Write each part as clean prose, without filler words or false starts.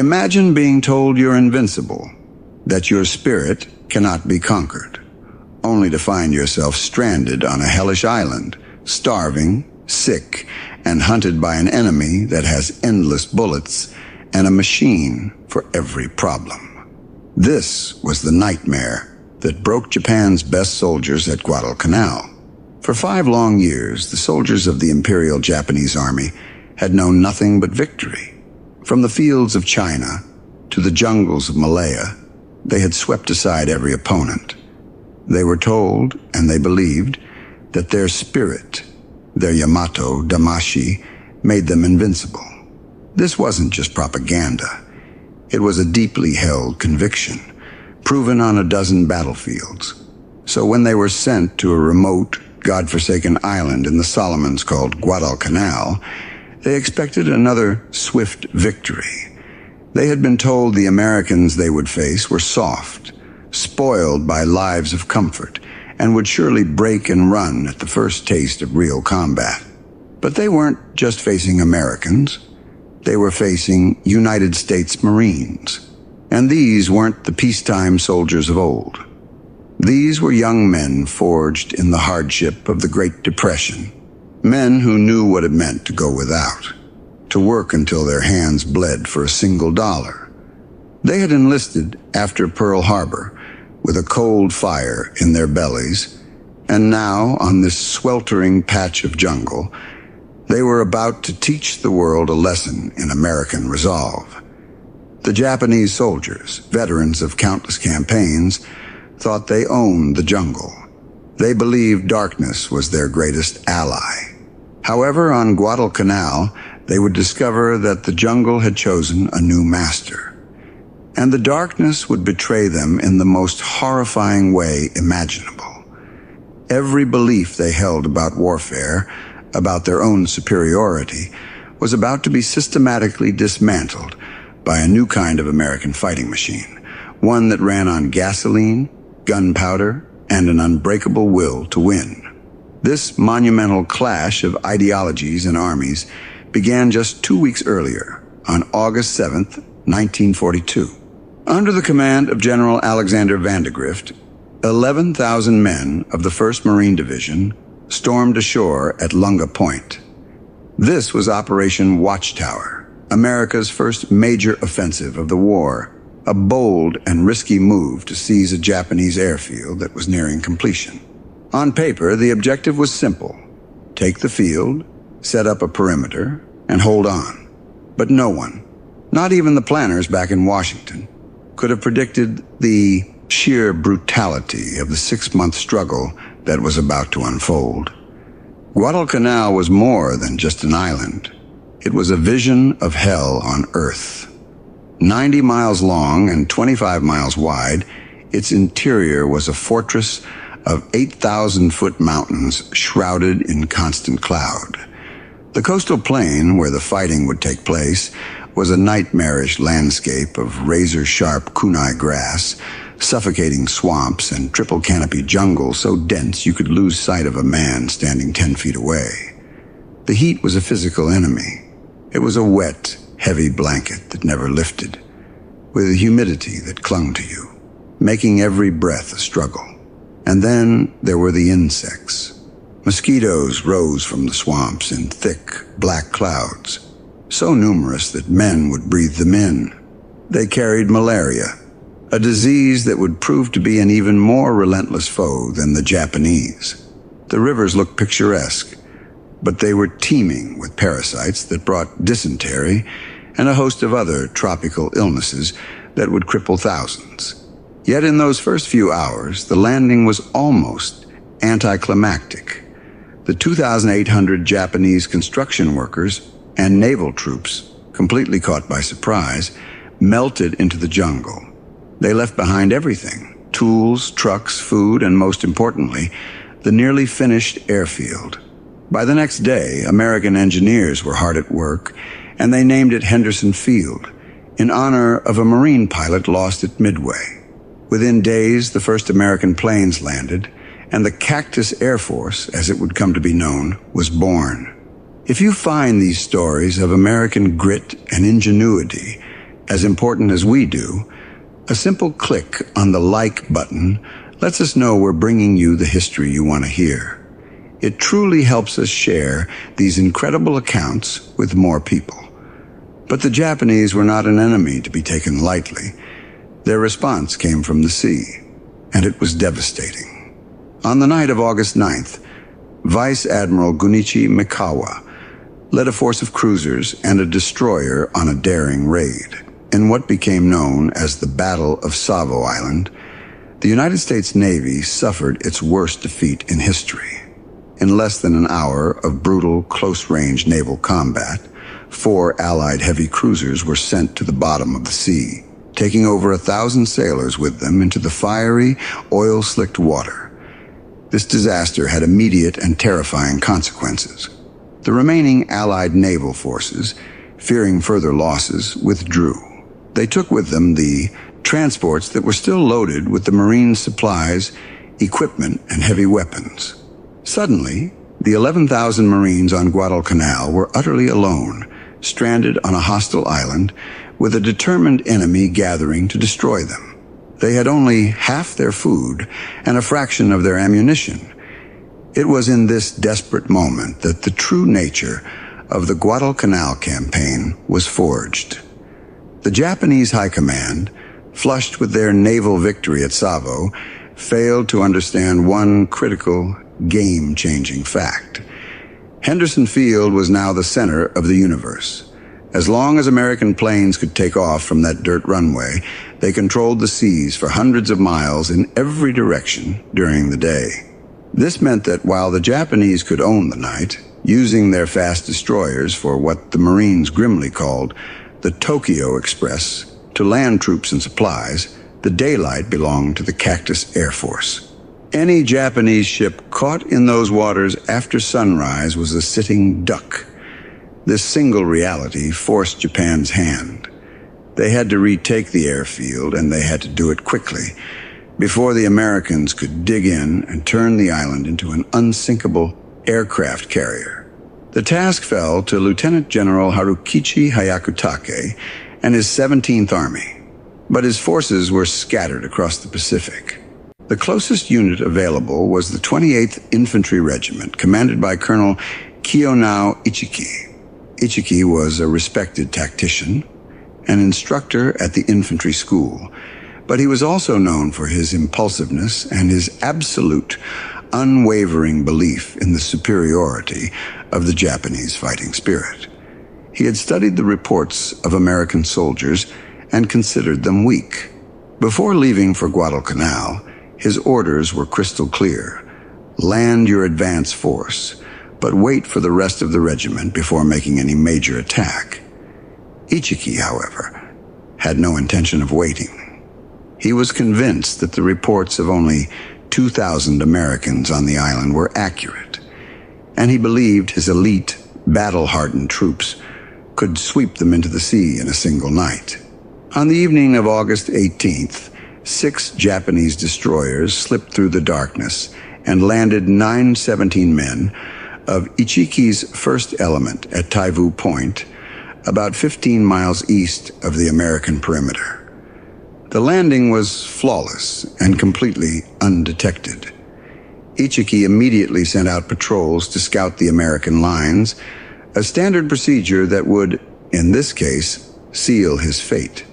Imagine being told you're invincible, that your spirit cannot be conquered, only to find yourself stranded on a hellish island, starving, sick, and hunted by an enemy that has endless bullets and a machine for every problem. This was the nightmare that broke Japan's best soldiers at Guadalcanal. For 5 long years, the soldiers of the Imperial Japanese Army had known nothing but victory. From the fields of China to the jungles of Malaya, they had swept aside every opponent. They were told, and they believed, that their spirit, their Yamato Damashi, made them invincible. This wasn't just propaganda. It was a deeply held conviction, proven on a dozen battlefields. So when they were sent to a remote, God-forsaken island in the Solomons called Guadalcanal, they expected another swift victory. They had been told the Americans they would face were soft, spoiled by lives of comfort, and would surely break and run at the first taste of real combat. But they weren't just facing Americans. They were facing United States Marines. And these weren't the peacetime soldiers of old. These were young men forged in the hardship of the Great Depression. Men who knew what it meant to go without, to work until their hands bled for a single dollar. They had enlisted after Pearl Harbor with a cold fire in their bellies, and now, on this sweltering patch of jungle, they were about to teach the world a lesson in American resolve. The Japanese soldiers, veterans of countless campaigns, thought they owned the jungle. They believed darkness was their greatest ally. However, on Guadalcanal, they would discover that the jungle had chosen a new master. And the darkness would betray them in the most horrifying way imaginable. Every belief they held about warfare, about their own superiority, was about to be systematically dismantled by a new kind of American fighting machine, one that ran on gasoline, gunpowder, and an unbreakable will to win. This monumental clash of ideologies and armies began just 2 weeks earlier, on August 7th, 1942. Under the command of General Alexander Vandegrift, 11,000 men of the 1st Marine Division stormed ashore at Lunga Point. This was Operation Watchtower, America's first major offensive of the war, a bold and risky move to seize a Japanese airfield that was nearing completion. On paper, the objective was simple: take the field, set up a perimeter, and hold on. But no one, not even the planners back in Washington, could have predicted the sheer brutality of the 6-month struggle that was about to unfold. Guadalcanal was more than just an island. It was a vision of hell on Earth. 90 miles long and 25 miles wide, its interior was a fortress of 8,000-foot mountains shrouded in constant cloud. The coastal plain where the fighting would take place was a nightmarish landscape of razor-sharp kunai grass, suffocating swamps, and triple canopy jungle so dense you could lose sight of a man standing 10 feet away. The heat was a physical enemy. It was a wet, heavy blanket that never lifted, with a humidity that clung to you, making every breath a struggle. And then there were the insects. Mosquitoes rose from the swamps in thick, black clouds, so numerous that men would breathe them in. They carried malaria, a disease that would prove to be an even more relentless foe than the Japanese. The rivers looked picturesque, but they were teeming with parasites that brought dysentery and a host of other tropical illnesses that would cripple thousands. Yet in those first few hours, the landing was almost anticlimactic. The 2,800 Japanese construction workers and naval troops, completely caught by surprise, melted into the jungle. They left behind everything: tools, trucks, food, and most importantly, the nearly finished airfield. By the next day, American engineers were hard at work, and they named it Henderson Field, in honor of a Marine pilot lost at Midway. Within days, the first American planes landed, and the Cactus Air Force, as it would come to be known, was born. If you find these stories of American grit and ingenuity, As important as we do, a simple click on the like button lets us know we're bringing you the history you want to hear. It truly helps us share these incredible accounts with more people. But the Japanese were not an enemy to be taken lightly. Their response came from the sea, and it was devastating. On the night of August 9th, Vice Admiral Gunichi Mikawa led a force of cruisers and a destroyer on a daring raid. In what became known as the Battle of Savo Island, the United States Navy suffered its worst defeat in history. In less than an hour of brutal, close-range naval combat, 4 Allied heavy cruisers were sent to the bottom of the sea, taking over 1,000 sailors with them into the fiery, oil-slicked water. This disaster had immediate and terrifying consequences. The remaining Allied naval forces, fearing further losses, withdrew. They took with them the transports that were still loaded with the Marine supplies, equipment, and heavy weapons. Suddenly, the 11,000 Marines on Guadalcanal were utterly alone, stranded on a hostile island, with a determined enemy gathering to destroy them. They had only half their food and a fraction of their ammunition. It was in this desperate moment that the true nature of the Guadalcanal campaign was forged. The Japanese High Command, flushed with their naval victory at Savo, failed to understand one critical, game-changing fact. Henderson Field was now the center of the universe. As long as American planes could take off from that dirt runway, they controlled the seas for hundreds of miles in every direction during the day. This meant that while the Japanese could own the night, using their fast destroyers for what the Marines grimly called the Tokyo Express to land troops and supplies, the daylight belonged to the Cactus Air Force. Any Japanese ship caught in those waters after sunrise was a sitting duck. This single reality forced Japan's hand. They had to retake the airfield, and they had to do it quickly, before the Americans could dig in and turn the island into an unsinkable aircraft carrier. The task fell to Lieutenant General Harukichi Hyakutake and his 17th Army, but his forces were scattered across the Pacific. The closest unit available was the 28th Infantry Regiment, commanded by Colonel Kiyonao Ichiki. Ichiki was a respected tactician, an instructor at the infantry school, but he was also known for his impulsiveness and his absolute, unwavering belief in the superiority of the Japanese fighting spirit. He had studied the reports of American soldiers and considered them weak. Before leaving for Guadalcanal, his orders were crystal clear. Land your advance force, but wait for the rest of the regiment before making any major attack. Ichiki, however, had no intention of waiting. He was convinced that the reports of only 2,000 Americans on the island were accurate, and he believed his elite, battle-hardened troops could sweep them into the sea in a single night. On the evening of August 18th, 6 Japanese destroyers slipped through the darkness and landed 917 men of Ichiki's first element at Taivu Point, about 15 miles east of the American perimeter. The landing was flawless and completely undetected. Ichiki immediately sent out patrols to scout the American lines, a standard procedure that would, in this case, seal his fate.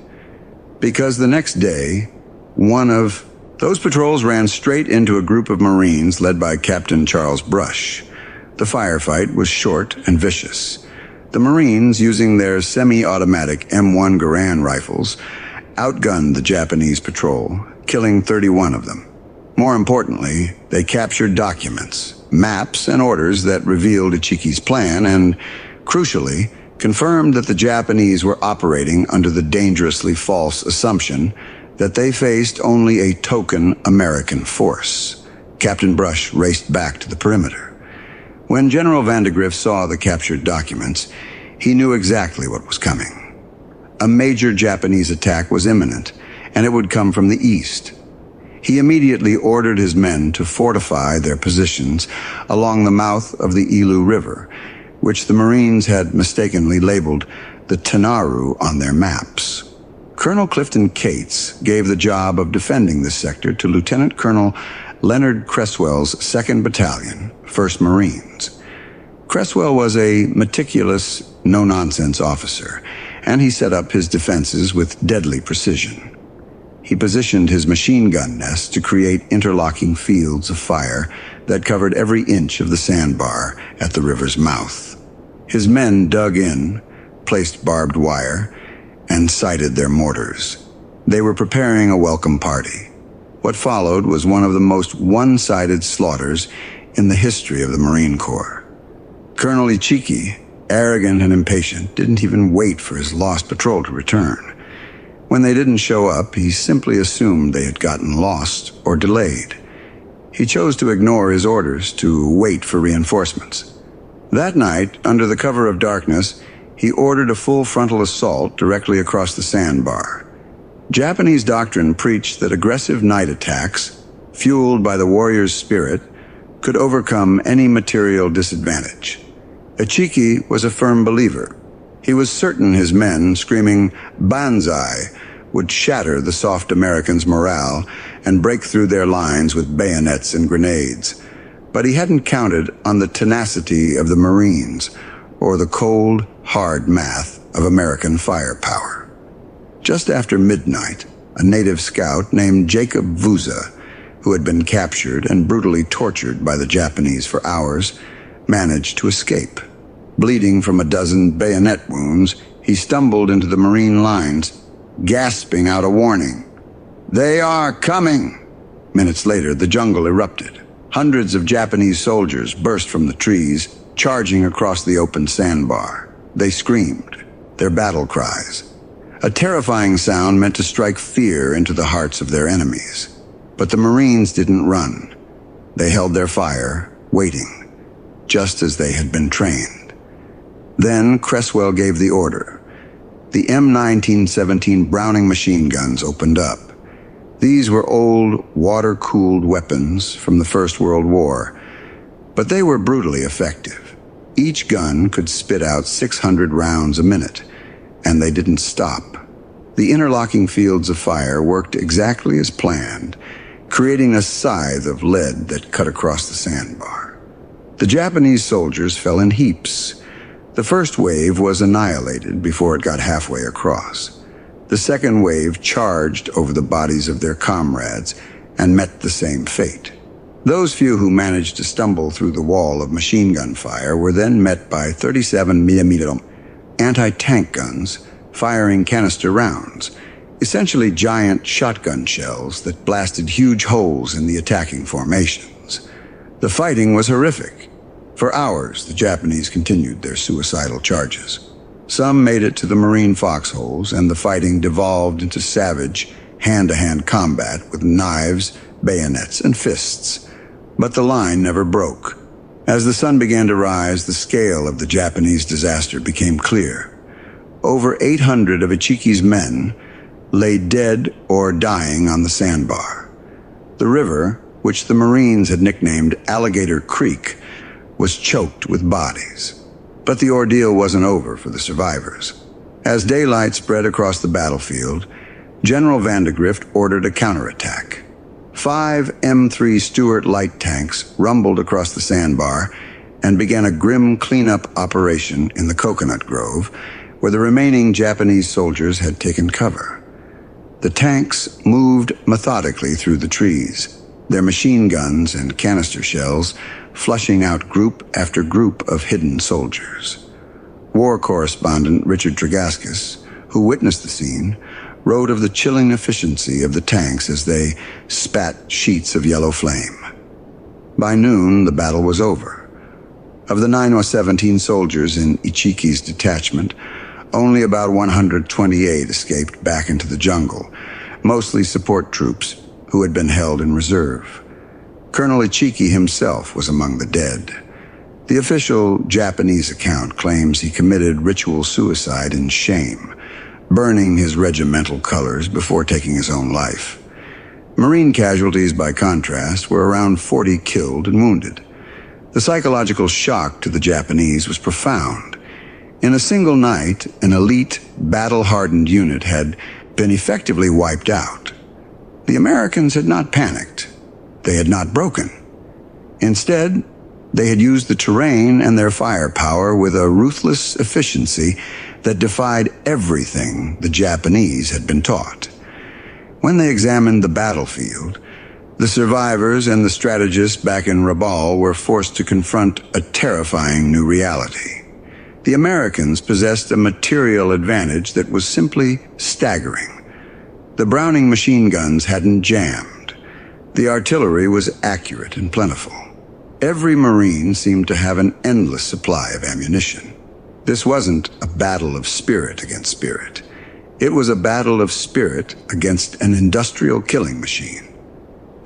Because the next day, one of those patrols ran straight into a group of Marines led by Captain Charles Brush. The firefight was short and vicious. The Marines, using their semi-automatic M1 Garand rifles, outgunned the Japanese patrol, killing 31 of them. More importantly, they captured documents, maps, and orders that revealed Ichiki's plan and, crucially, confirmed that the Japanese were operating under the dangerously false assumption that they faced only a token American force. Captain Brush raced back to the perimeter. When General Vandegrift saw the captured documents, he knew exactly what was coming. A major Japanese attack was imminent, and it would come from the east. He immediately ordered his men to fortify their positions along the mouth of the Ilu River, which the Marines had mistakenly labeled the Tenaru on their maps. Colonel Clifton Cates gave the job of defending this sector to Lieutenant Colonel Leonard Cresswell's 2nd Battalion, 1st Marines. Cresswell was a meticulous, no-nonsense officer, and he set up his defenses with deadly precision. He positioned his machine gun nest to create interlocking fields of fire that covered every inch of the sandbar at the river's mouth. His men dug in, placed barbed wire, and sighted their mortars. They were preparing a welcome party. What followed was one of the most one-sided slaughters in the history of the Marine Corps. Colonel Ichiki, arrogant and impatient, didn't even wait for his lost patrol to return. When they didn't show up, he simply assumed they had gotten lost or delayed. He chose to ignore his orders to wait for reinforcements. That night, under the cover of darkness, he ordered a full frontal assault directly across the sandbar. Japanese doctrine preached that aggressive night attacks, fueled by the warrior's spirit, could overcome any material disadvantage. Ichiki was a firm believer. He was certain his men, screaming "Banzai," would shatter the soft Americans' morale and break through their lines with bayonets and grenades. But he hadn't counted on the tenacity of the Marines or the cold, hard math of American firepower. Just after midnight, a native scout named Jacob Vuza, who had been captured and brutally tortured by the Japanese for hours, managed to escape. Bleeding from a dozen bayonet wounds, he stumbled into the Marine lines, gasping out a warning. "They are coming!" Minutes later, the jungle erupted. Hundreds of Japanese soldiers burst from the trees, charging across the open sandbar. They screamed, their battle cries. A terrifying sound meant to strike fear into the hearts of their enemies. But the Marines didn't run. They held their fire, waiting, just as they had been trained. Then Cresswell gave the order. The M1917 Browning machine guns opened up. These were old, water-cooled weapons from the First World War, but they were brutally effective. Each gun could spit out 600 rounds a minute, and they didn't stop. The interlocking fields of fire worked exactly as planned, creating a scythe of lead that cut across the sandbar. The Japanese soldiers fell in heaps. The first wave was annihilated before it got halfway across. The second wave charged over the bodies of their comrades and met the same fate. Those few who managed to stumble through the wall of machine gun fire were then met by 37mm anti-tank guns firing canister rounds, essentially giant shotgun shells that blasted huge holes in the attacking formations. The fighting was horrific. For hours, the Japanese continued their suicidal charges. Some made it to the Marine foxholes, and the fighting devolved into savage, hand-to-hand combat with knives, bayonets, and fists. But the line never broke. As the sun began to rise, the scale of the Japanese disaster became clear. Over 800 of Ichiki's men lay dead or dying on the sandbar. The river, which the Marines had nicknamed Alligator Creek, was choked with bodies. But the ordeal wasn't over for the survivors. As daylight spread across the battlefield, General Vandegrift ordered a counterattack. 5 M3 Stuart light tanks rumbled across the sandbar and began a grim cleanup operation in the coconut grove, where the remaining Japanese soldiers had taken cover. The tanks moved methodically through the trees, their machine guns and canister shells flushing out group after group of hidden soldiers. War correspondent Richard Tregaskis, who witnessed the scene, wrote of the chilling efficiency of the tanks as they spat sheets of yellow flame. By noon, the battle was over. Of the 917 soldiers in Ichiki's detachment, only about 128 escaped back into the jungle, mostly support troops who had been held in reserve. Colonel Ichiki himself was among the dead. The official Japanese account claims he committed ritual suicide in shame, burning his regimental colors before taking his own life. Marine casualties, by contrast, were around 40 killed and wounded. The psychological shock to the Japanese was profound. In a single night, an elite, battle-hardened unit had been effectively wiped out. The Americans had not panicked. They had not broken. Instead, they had used the terrain and their firepower with a ruthless efficiency that defied everything the Japanese had been taught. When they examined the battlefield, the survivors and the strategists back in Rabaul were forced to confront a terrifying new reality. The Americans possessed a material advantage that was simply staggering. The Browning machine guns hadn't jammed. The artillery was accurate and plentiful. Every Marine seemed to have an endless supply of ammunition. This wasn't a battle of spirit against spirit. It was a battle of spirit against an industrial killing machine.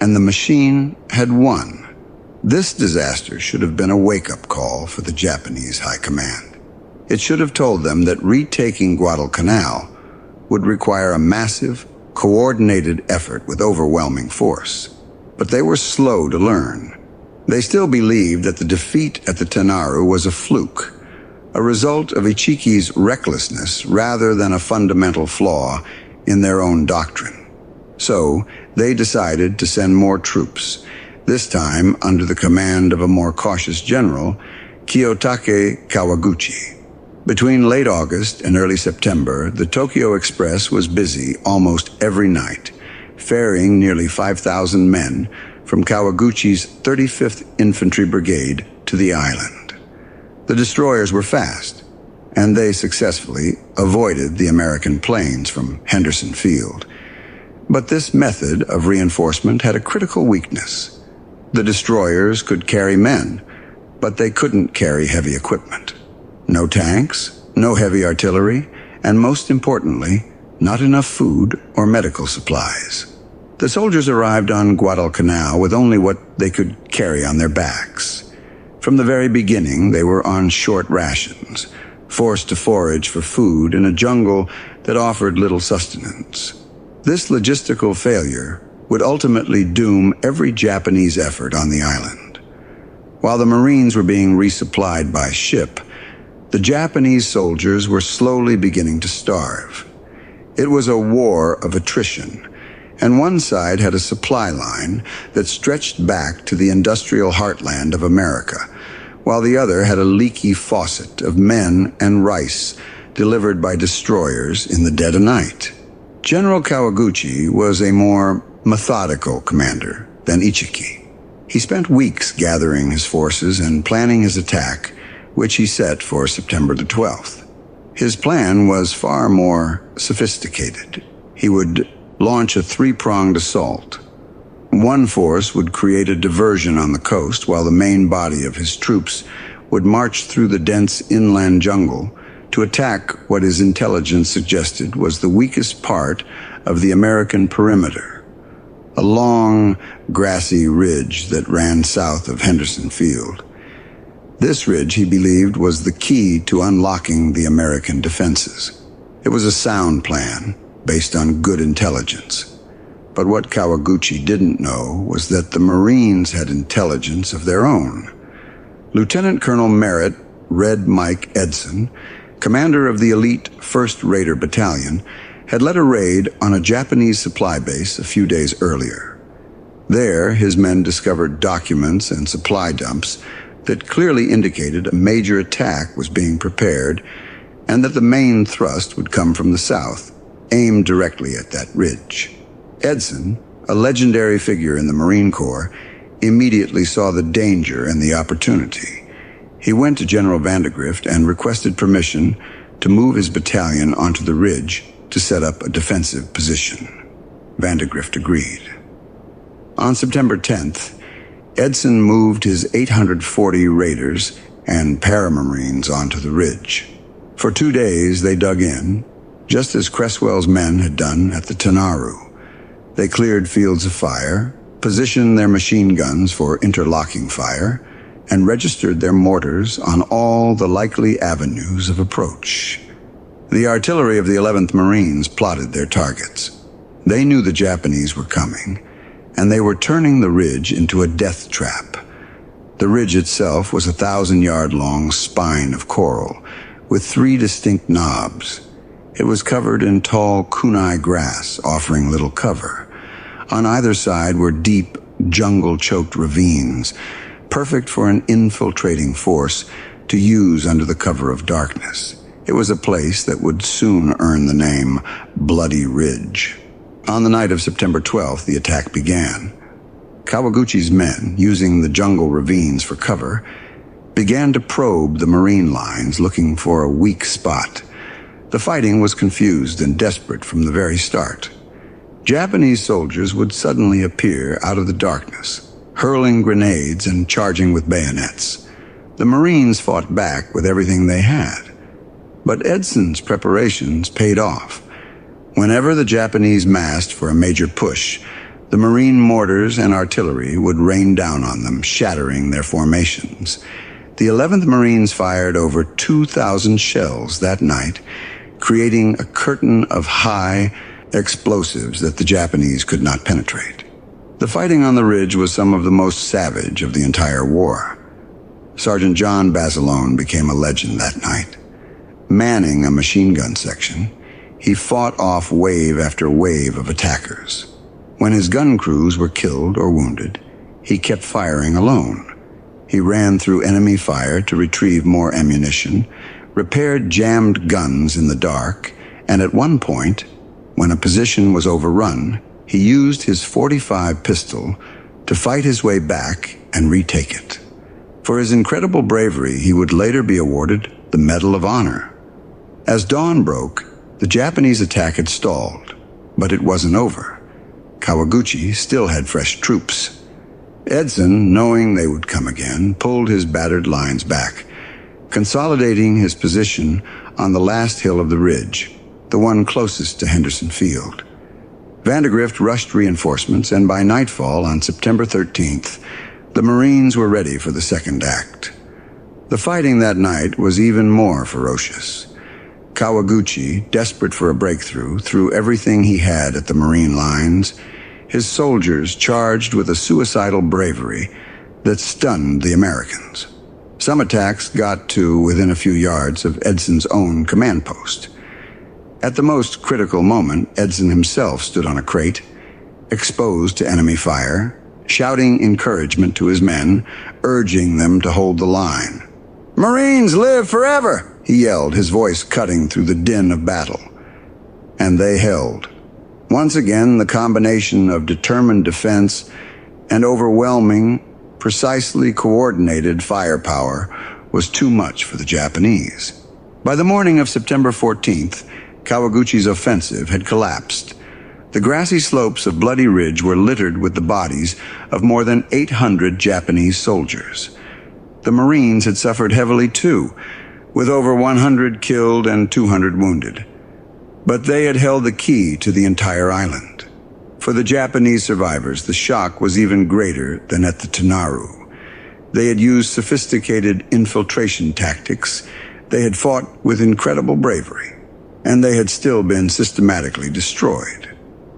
And the machine had won. This disaster should have been a wake-up call for the Japanese High Command. It should have told them that retaking Guadalcanal would require a massive, coordinated effort with overwhelming force. But they were slow to learn. They still believed that the defeat at the Tenaru was a fluke, a result of Ichiki's recklessness rather than a fundamental flaw in their own doctrine. So, they decided to send more troops, this time under the command of a more cautious general, Kiyotake Kawaguchi. Between late August and early September, the Tokyo Express was busy almost every night, ferrying nearly 5,000 men from Kawaguchi's 35th Infantry Brigade to the island. The destroyers were fast, and they successfully avoided the American planes from Henderson Field. But this method of reinforcement had a critical weakness. The destroyers could carry men, but they couldn't carry heavy equipment. No tanks, no heavy artillery, and most importantly, not enough food or medical supplies. The soldiers arrived on Guadalcanal with only what they could carry on their backs. From the very beginning, they were on short rations, forced to forage for food in a jungle that offered little sustenance. This logistical failure would ultimately doom every Japanese effort on the island. While the Marines were being resupplied by ship, the Japanese soldiers were slowly beginning to starve. It was a war of attrition, and one side had a supply line that stretched back to the industrial heartland of America, while the other had a leaky faucet of men and rice delivered by destroyers in the dead of night. General Kawaguchi was a more methodical commander than Ichiki. He spent weeks gathering his forces and planning his attack, which he set for September the 12th. His plan was far more sophisticated. He would launch a three-pronged assault. One force would create a diversion on the coast while the main body of his troops would march through the dense inland jungle to attack what his intelligence suggested was the weakest part of the American perimeter, a long, grassy ridge that ran south of Henderson Field. This ridge, he believed, was the key to unlocking the American defenses. It was a sound plan, based on good intelligence. But what Kawaguchi didn't know was that the Marines had intelligence of their own. Lieutenant Colonel Merritt Red Mike Edson, commander of the elite 1st Raider Battalion, had led a raid on a Japanese supply base a few days earlier. There, his men discovered documents and supply dumps that clearly indicated a major attack was being prepared and that the main thrust would come from the south, aimed directly at that ridge. Edson, a legendary figure in the Marine Corps, immediately saw the danger and the opportunity. He went to General Vandegrift and requested permission to move his battalion onto the ridge to set up a defensive position. Vandegrift agreed. On September 10th, Edson moved his 840 raiders and paramarines onto the ridge. For 2 days, they dug in, just as Cresswell's men had done at the Tenaru. They cleared fields of fire, positioned their machine guns for interlocking fire, and registered their mortars on all the likely avenues of approach. The artillery of the 11th Marines plotted their targets. They knew the Japanese were coming, and they were turning the ridge into a death trap. The ridge itself was a 1,000-yard-long spine of coral, with 3 distinct knobs. It was covered in tall kunai grass, offering little cover. On either side were deep, jungle-choked ravines, perfect for an infiltrating force to use under the cover of darkness. It was a place that would soon earn the name Bloody Ridge. On the night of September 12th, the attack began. Kawaguchi's men, using the jungle ravines for cover, began to probe the marine lines looking for a weak spot. The fighting was confused and desperate from the very start. Japanese soldiers would suddenly appear out of the darkness, hurling grenades and charging with bayonets. The Marines fought back with everything they had. But Edson's preparations paid off. Whenever the Japanese massed for a major push, the Marine mortars and artillery would rain down on them, shattering their formations. The 11th Marines fired over 2,000 shells that night, creating a curtain of high explosives that the Japanese could not penetrate. The fighting on the ridge was some of the most savage of the entire war. Sergeant John Basilone became a legend that night. Manning a machine gun section, he fought off wave after wave of attackers. When his gun crews were killed or wounded, he kept firing alone. He ran through enemy fire to retrieve more ammunition, repaired jammed guns in the dark, and at one point, when a position was overrun, he used his .45 pistol to fight his way back and retake it. For his incredible bravery, he would later be awarded the Medal of Honor. As dawn broke, the Japanese attack had stalled, but it wasn't over. Kawaguchi still had fresh troops. Edson, knowing they would come again, pulled his battered lines back, consolidating his position on the last hill of the ridge, the one closest to Henderson Field. Vandegrift rushed reinforcements, and by nightfall on September 13th, the Marines were ready for the second act. The fighting that night was even more ferocious. Kawaguchi, desperate for a breakthrough, threw everything he had at the Marine lines. His soldiers charged with a suicidal bravery that stunned the Americans. Some attacks got to within a few yards of Edson's own command post. At the most critical moment, Edson himself stood on a crate, exposed to enemy fire, shouting encouragement to his men, urging them to hold the line. "Marines live forever!" he yelled, his voice cutting through the din of battle. And they held. Once again, the combination of determined defense and overwhelming, precisely coordinated firepower was too much for the Japanese. By the morning of September 14th, Kawaguchi's offensive had collapsed. The grassy slopes of Bloody Ridge were littered with the bodies of more than 800 Japanese soldiers. The Marines had suffered heavily too, with over 100 killed and 200 wounded. But they had held the key to the entire island. For the Japanese survivors, the shock was even greater than at the Tenaru. They had used sophisticated infiltration tactics, they had fought with incredible bravery, and they had still been systematically destroyed.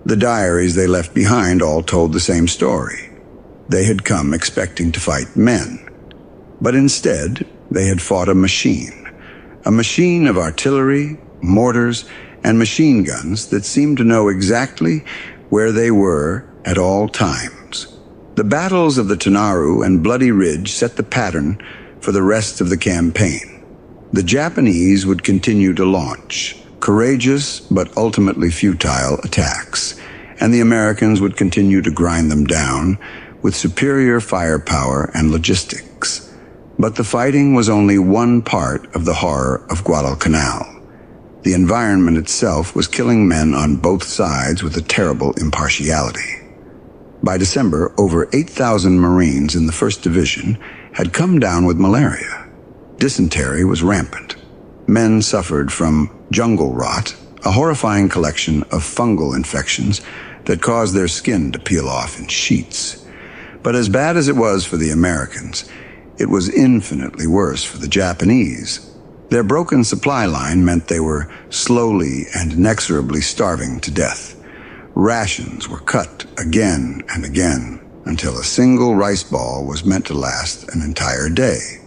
The diaries they left behind all told the same story. They had come expecting to fight men, but instead they had fought a machine of artillery, mortars, and machine guns that seemed to know exactly where they were at all times. The battles of the Tenaru and Bloody Ridge set the pattern for the rest of the campaign. The Japanese would continue to launch courageous but ultimately futile attacks, and the Americans would continue to grind them down with superior firepower and logistics. But the fighting was only one part of the horror of Guadalcanal. The environment itself was killing men on both sides with a terrible impartiality. By December, over 8,000 Marines in the 1st Division had come down with malaria. Dysentery was rampant. Men suffered from jungle rot, a horrifying collection of fungal infections that caused their skin to peel off in sheets. But as bad as it was for the Americans, it was infinitely worse for the Japanese. Their broken supply line meant they were slowly and inexorably starving to death. Rations were cut again and again until a single rice ball was meant to last an entire day.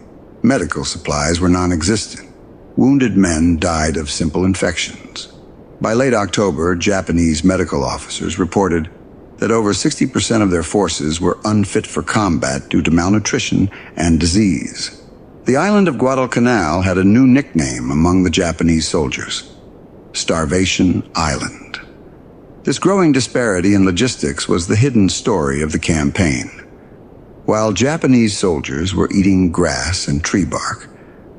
Medical supplies were non-existent. Wounded men died of simple infections. By late October, Japanese medical officers reported that over 60% of their forces were unfit for combat due to malnutrition and disease. The island of Guadalcanal had a new nickname among the Japanese soldiers: Starvation Island. This growing disparity in logistics was the hidden story of the campaign. While Japanese soldiers were eating grass and tree bark,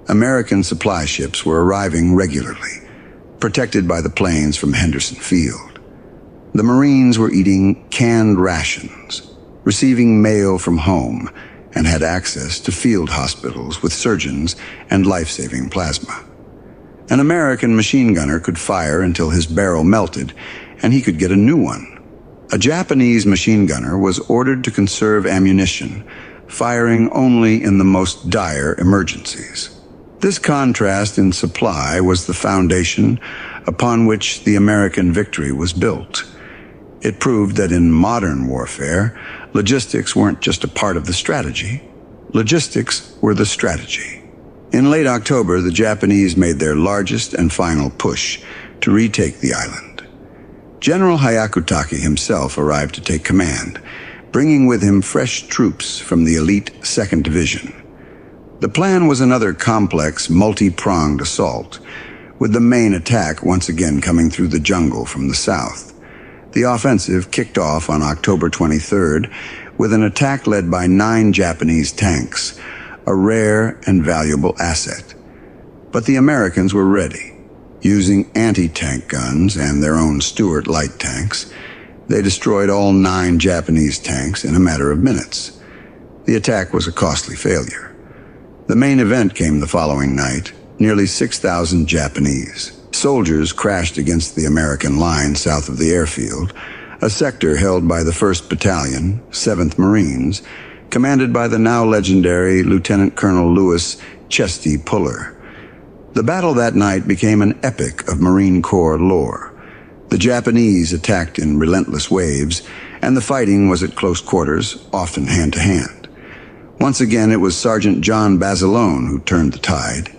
American supply ships were arriving regularly, protected by the planes from Henderson Field. The Marines were eating canned rations, receiving mail from home, and had access to field hospitals with surgeons and life-saving plasma. An American machine gunner could fire until his barrel melted, and he could get a new one. A Japanese machine gunner was ordered to conserve ammunition, firing only in the most dire emergencies. This contrast in supply was the foundation upon which the American victory was built. It proved that in modern warfare, logistics weren't just a part of the strategy. Logistics were the strategy. In late October, the Japanese made their largest and final push to retake the island. General Hyakutake himself arrived to take command, bringing with him fresh troops from the elite 2nd Division. The plan was another complex, multi-pronged assault, with the main attack once again coming through the jungle from the south. The offensive kicked off on October 23rd with an attack led by 9 Japanese tanks, a rare and valuable asset. But the Americans were ready. Using anti-tank guns and their own Stuart light tanks, they destroyed all 9 Japanese tanks in a matter of minutes. The attack was a costly failure. The main event came the following night. Nearly 6,000 Japanese soldiers crashed against the American line south of the airfield, a sector held by the 1st Battalion, 7th Marines, commanded by the now legendary Lieutenant Colonel Louis Chesty Puller. The battle that night became an epic of Marine Corps lore. The Japanese attacked in relentless waves, and the fighting was at close quarters, often hand-to-hand. Once again, it was Sergeant John Basilone who turned the tide.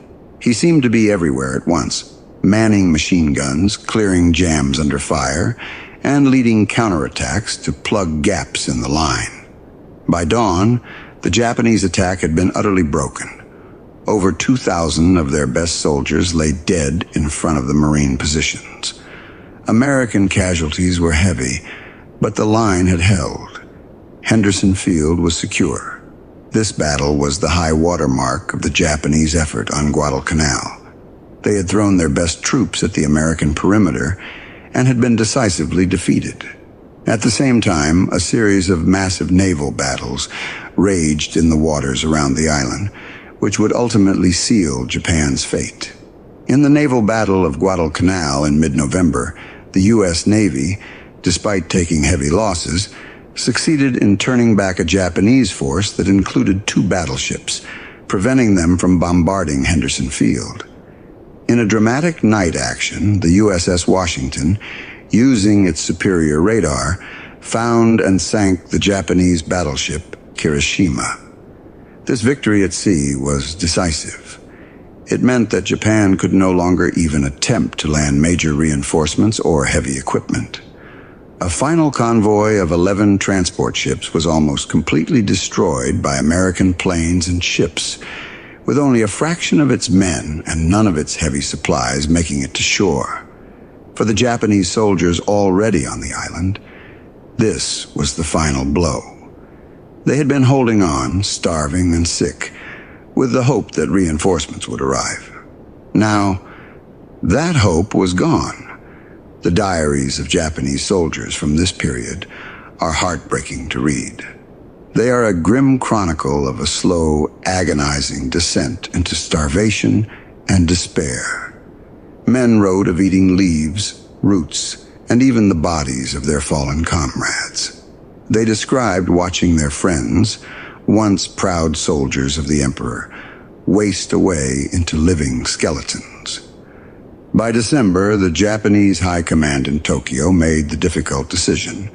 He seemed to be everywhere at once, manning machine guns, clearing jams under fire, and leading counterattacks to plug gaps in the line. By dawn, the Japanese attack had been utterly broken. Over 2,000 of their best soldiers lay dead in front of the Marine positions. American casualties were heavy, but the line had held. Henderson Field was secure. This battle was the high water mark of the Japanese effort on Guadalcanal. They had thrown their best troops at the American perimeter and had been decisively defeated. At the same time, a series of massive naval battles raged in the waters around the island, which would ultimately seal Japan's fate. In the naval battle of Guadalcanal in mid-November, the U.S. Navy, despite taking heavy losses, succeeded in turning back a Japanese force that included 2 battleships, preventing them from bombarding Henderson Field. In a dramatic night action, the USS Washington, using its superior radar, found and sank the Japanese battleship Kirishima. This victory at sea was decisive. It meant that Japan could no longer even attempt to land major reinforcements or heavy equipment. A final convoy of 11 transport ships was almost completely destroyed by American planes and ships, with only a fraction of its men and none of its heavy supplies making it to shore. For the Japanese soldiers already on the island, this was the final blow. They had been holding on, starving and sick, with the hope that reinforcements would arrive. Now, that hope was gone. The diaries of Japanese soldiers from this period are heartbreaking to read. They are a grim chronicle of a slow, agonizing descent into starvation and despair. Men wrote of eating leaves, roots, and even the bodies of their fallen comrades. They described watching their friends, once proud soldiers of the emperor, waste away into living skeletons. By December, the Japanese High Command in Tokyo made the difficult decision.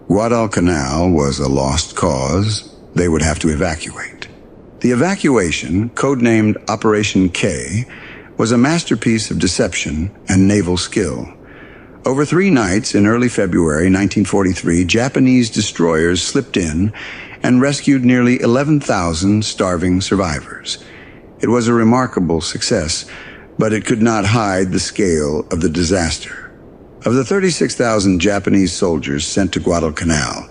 Guadalcanal was a lost cause. They would have to evacuate. The evacuation, codenamed Operation K, was a masterpiece of deception and naval skill. Over 3 nights in early February 1943, Japanese destroyers slipped in and rescued nearly 11,000 starving survivors. It was a remarkable success, but it could not hide the scale of the disaster. Of the 36,000 Japanese soldiers sent to Guadalcanal,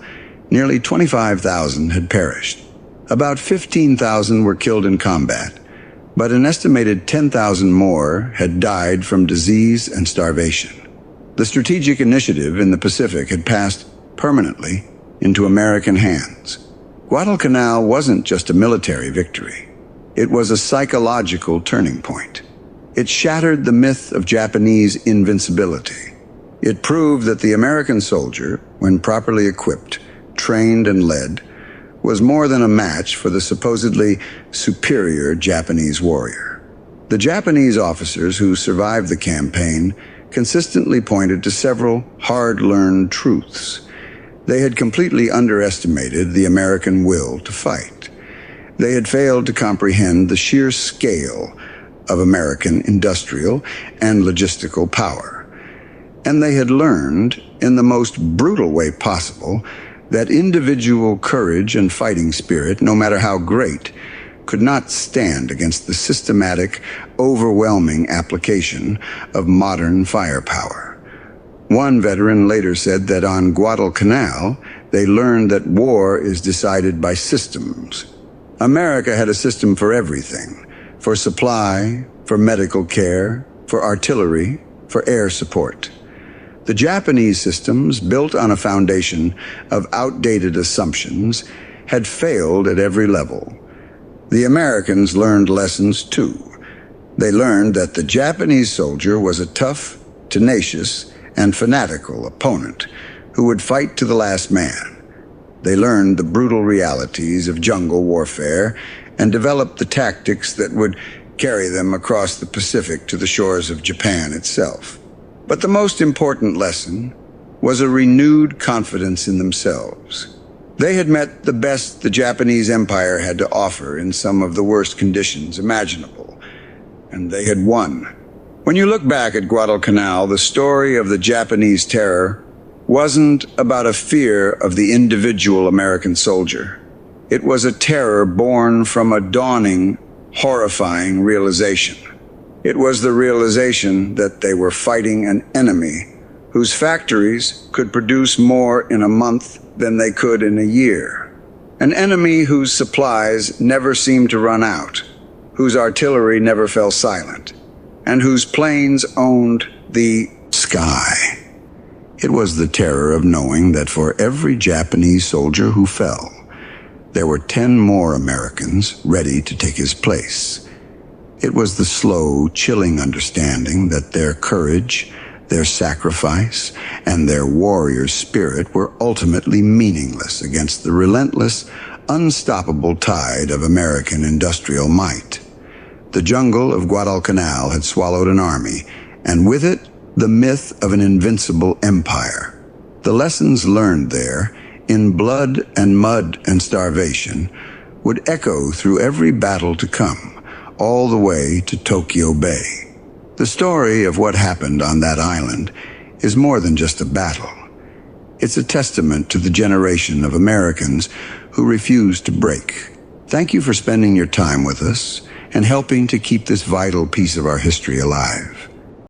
nearly 25,000 had perished. About 15,000 were killed in combat, but an estimated 10,000 more had died from disease and starvation. The strategic initiative in the Pacific had passed permanently into American hands. Guadalcanal wasn't just a military victory. It was a psychological turning point. It shattered the myth of Japanese invincibility. It proved that the American soldier, when properly equipped, trained and led, was more than a match for the supposedly superior Japanese warrior. The Japanese officers who survived the campaign consistently pointed to several hard-learned truths. They had completely underestimated the American will to fight. They had failed to comprehend the sheer scale of American industrial and logistical power. And they had learned, in the most brutal way possible, that individual courage and fighting spirit, no matter how great, could not stand against the systematic, overwhelming application of modern firepower. One veteran later said that on Guadalcanal, they learned that war is decided by systems. America had a system for everything, for supply, for medical care, for artillery, for air support. The Japanese systems, built on a foundation of outdated assumptions, had failed at every level. The Americans learned lessons too. They learned that the Japanese soldier was a tough, tenacious, and fanatical opponent who would fight to the last man. They learned the brutal realities of jungle warfare and developed the tactics that would carry them across the Pacific to the shores of Japan itself. But the most important lesson was a renewed confidence in themselves. They had met the best the Japanese Empire had to offer in some of the worst conditions imaginable, and they had won. When you look back at Guadalcanal, the story of the Japanese terror wasn't about a fear of the individual American soldier. It was a terror born from a dawning, horrifying realization. It was the realization that they were fighting an enemy whose factories could produce more in a month than they could in a year. An enemy whose supplies never seemed to run out, whose artillery never fell silent, and whose planes owned the sky. It was the terror of knowing that for every Japanese soldier who fell, there were 10 more Americans ready to take his place. It was the slow, chilling understanding that their courage, their sacrifice, and their warrior spirit were ultimately meaningless against the relentless, unstoppable tide of American industrial might. The jungle of Guadalcanal had swallowed an army, and with it, the myth of an invincible empire. The lessons learned there, in blood and mud and starvation, would echo through every battle to come, all the way to Tokyo Bay. The story of what happened on that island is more than just a battle. It's a testament to the generation of Americans who refused to break. Thank you for spending your time with us and helping to keep this vital piece of our history alive.